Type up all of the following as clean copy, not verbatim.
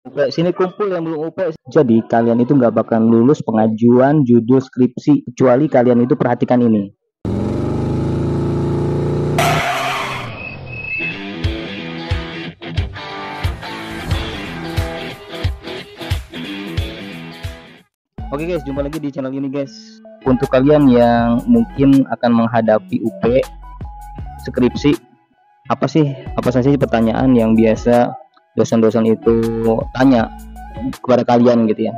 UP, sini kumpul yang belum UP. Jadi kalian itu nggak bakal lulus pengajuan judul skripsi kecuali kalian itu perhatikan ini. Oke guys, jumpa lagi di channel ini guys. Untuk kalian yang mungkin akan menghadapi UP skripsi, apa saja sih pertanyaan yang biasa dosen-dosen itu tanya kepada kalian gitu ya.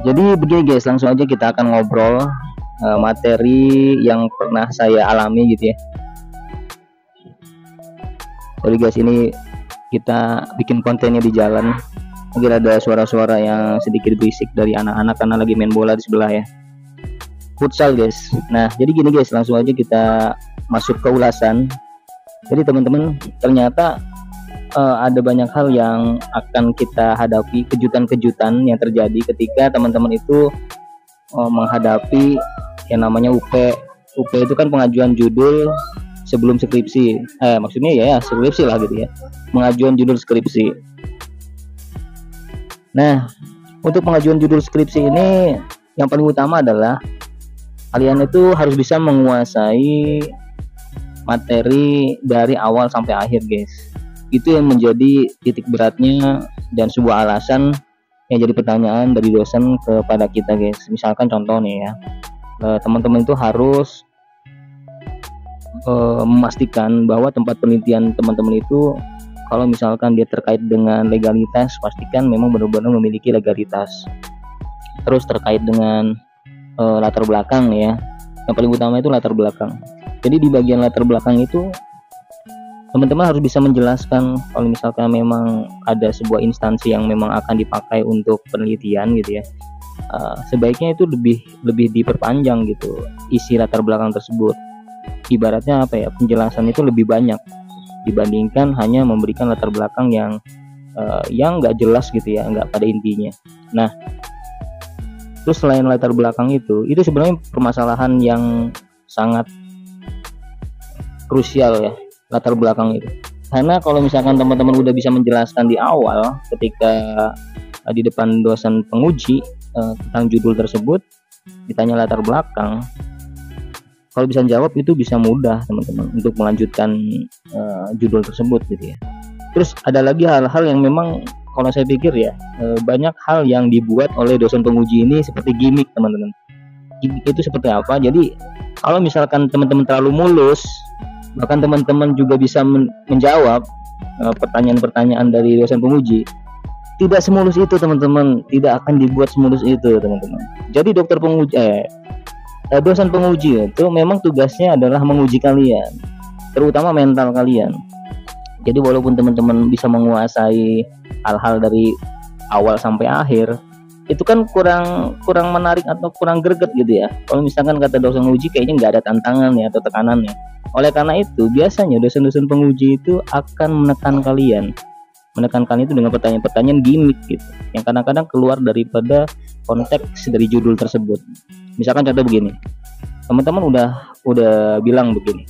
Jadi begini guys, langsung aja kita akan ngobrol materi yang pernah saya alami gitu ya. Jadi guys, ini kita bikin kontennya di jalan. Mungkin ada suara-suara yang sedikit berisik dari anak-anak karena lagi main bola di sebelah ya. Futsal guys. Nah, jadi gini guys, langsung aja kita masuk ke ulasan. Jadi teman-teman, ternyata ada banyak hal yang akan kita hadapi, kejutan-kejutan yang terjadi ketika teman-teman itu menghadapi yang namanya UP. UP itu kan pengajuan judul sebelum skripsi. Maksudnya ya skripsi lah gitu ya. Pengajuan judul skripsi. Nah, untuk pengajuan judul skripsi ini yang paling utama adalah kalian itu harus bisa menguasai materi dari awal sampai akhir guys. Itu yang menjadi titik beratnya dan sebuah alasan yang jadi pertanyaan dari dosen kepada kita guys. Misalkan contoh nih ya, teman-teman itu harus memastikan bahwa tempat penelitian teman-teman itu kalau misalkan dia terkait dengan legalitas, pastikan memang benar-benar memiliki legalitas. Terus terkait dengan latar belakang ya, yang paling utama itu latar belakang. Jadi di bagian latar belakang itu teman-teman harus bisa menjelaskan kalau misalkan memang ada sebuah instansi yang memang akan dipakai untuk penelitian gitu ya, sebaiknya itu lebih diperpanjang gitu isi latar belakang tersebut. Ibaratnya apa ya, penjelasan itu lebih banyak dibandingkan hanya memberikan latar belakang yang nggak jelas gitu ya, nggak pada intinya. Nah, terus selain latar belakang itu sebenarnya permasalahan yang sangat krusial ya, latar belakang itu. Karena kalau misalkan teman-teman udah bisa menjelaskan di awal ketika di depan dosen penguji tentang judul tersebut, ditanya latar belakang, kalau bisa jawab itu bisa mudah teman-teman untuk melanjutkan judul tersebut gitu ya. Terus ada lagi hal-hal yang memang kalau saya pikir ya, banyak hal yang dibuat oleh dosen penguji ini seperti gimmick teman-teman. Gimmick itu seperti apa? Jadi kalau misalkan teman-teman terlalu mulus, bahkan teman-teman juga bisa menjawab pertanyaan-pertanyaan dari dosen penguji, tidak semulus itu teman-teman, tidak akan dibuat semulus itu teman-teman. Jadi dosen penguji itu memang tugasnya adalah menguji kalian, terutama mental kalian. Jadi walaupun teman-teman bisa menguasai hal-hal dari awal sampai akhir, itu kan kurang menarik atau kurang greget gitu ya. Kalau misalkan kata dosen penguji kayaknya nggak ada tantangannya atau tekanannya. Oleh karena itu biasanya dosen-dosen penguji itu akan menekan kalian itu dengan pertanyaan-pertanyaan gimmick gitu, yang kadang-kadang keluar daripada konteks dari judul tersebut. Misalkan contoh begini, teman-teman udah bilang begini,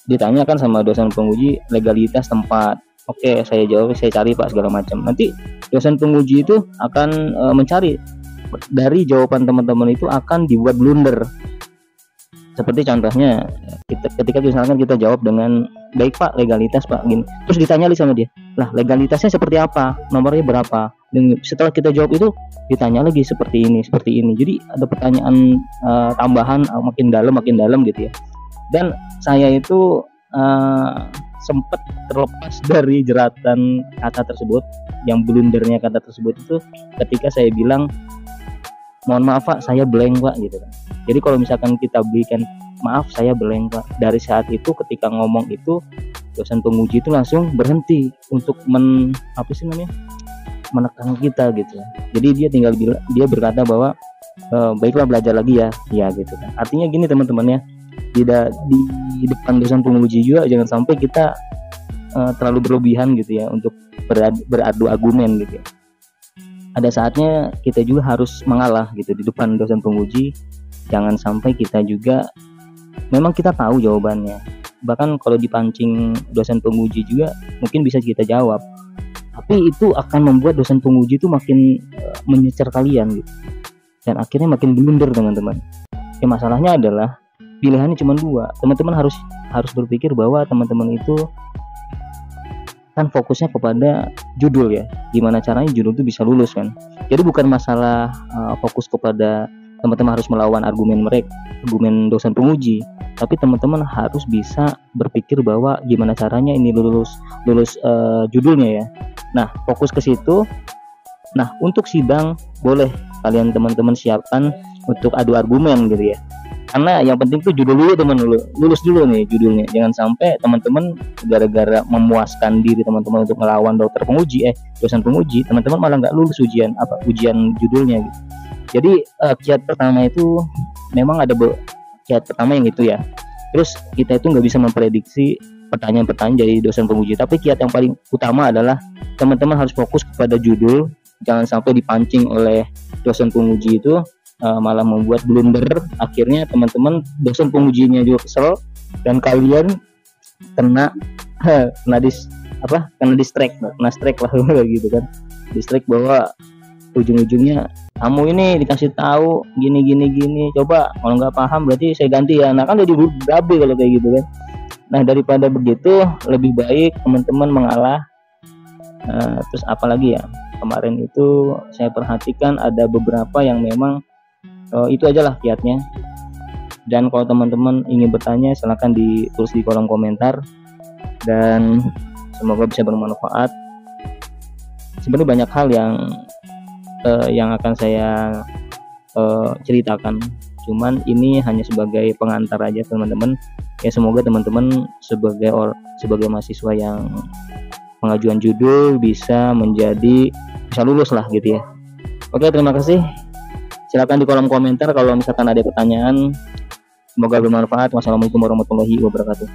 ditanyakan sama dosen penguji legalitas tempat. Oke, saya jawab, saya cari pak segala macam. Nanti dosen penguji itu akan mencari dari jawaban teman-teman itu akan dibuat blunder. Seperti contohnya ketika misalkan kita jawab dengan baik pak, legalitas pak gini, terus ditanya lagi sama dia, lah legalitasnya seperti apa, nomornya berapa, dan setelah kita jawab itu ditanya lagi seperti ini. Jadi ada pertanyaan tambahan makin dalam gitu ya. Dan saya itu sempat terlepas dari jeratan kata tersebut, yang blundernya kata tersebut itu ketika saya bilang mohon maaf pak, saya blank pak gitu kan. Jadi kalau misalkan kita berikan maaf saya blank pak, dari saat itu ketika ngomong itu dosen penguji itu langsung berhenti untuk menekan kita gitu. Jadi dia berkata bahwa baiklah belajar lagi ya gitu kan. Artinya gini teman-teman ya, tidak di depan dosen penguji juga jangan sampai kita terlalu berlebihan gitu ya untuk beradu argumen gitu ya. Ada saatnya kita juga harus mengalah gitu di depan dosen penguji. Jangan sampai kita juga memang kita tahu jawabannya, bahkan kalau dipancing dosen penguji juga mungkin bisa kita jawab, tapi itu akan membuat dosen penguji itu makin menyecer kalian gitu, dan akhirnya makin blunder teman-teman. Masalahnya adalah pilihannya cuma dua. Teman-teman harus berpikir bahwa teman-teman itu kan fokusnya kepada judul ya, gimana caranya judul itu bisa lulus kan. Jadi bukan masalah fokus kepada teman-teman harus melawan argumen dosen penguji, tapi teman-teman harus bisa berpikir bahwa gimana caranya ini lulus judulnya ya. Nah, fokus ke situ. Nah, untuk sidang boleh kalian teman-teman siapkan untuk adu argumen gitu ya. Karena yang penting tuh judul dulu teman, lulus dulu nih judulnya. Jangan sampai teman-teman gara-gara memuaskan diri teman-teman untuk melawan dosen penguji, teman-teman malah nggak lulus ujian judulnya gitu. Jadi kiat pertama itu memang ada kiat pertama yang itu ya. Terus kita itu nggak bisa memprediksi pertanyaan-pertanyaan dari dosen penguji, tapi kiat yang paling utama adalah teman-teman harus fokus kepada judul. Jangan sampai dipancing oleh dosen penguji itu malah membuat blunder. Akhirnya teman-teman dosen pengujinya juga kesel dan kalian kena distract lah gitu kan. Distract bahwa ujung-ujungnya kamu ini dikasih tahu gini, coba kalau nggak paham berarti saya ganti ya. Nah kan jadi berabe kalau kayak gitu kan. Nah daripada begitu lebih baik teman-teman mengalah. Terus apalagi ya, kemarin itu saya perhatikan ada beberapa yang memang itu ajalah kiatnya. Dan kalau teman-teman ingin bertanya silahkan ditulis di kolom komentar, dan semoga bisa bermanfaat. Sebenarnya banyak hal yang akan saya ceritakan, cuman ini hanya sebagai pengantar aja teman-teman ya. Semoga teman-teman sebagai mahasiswa yang pengajuan judul bisa lulus lah gitu ya. Oke, terima kasih. Silakan di kolom komentar kalau misalkan ada pertanyaan. Semoga bermanfaat. Wassalamualaikum warahmatullahi wabarakatuh.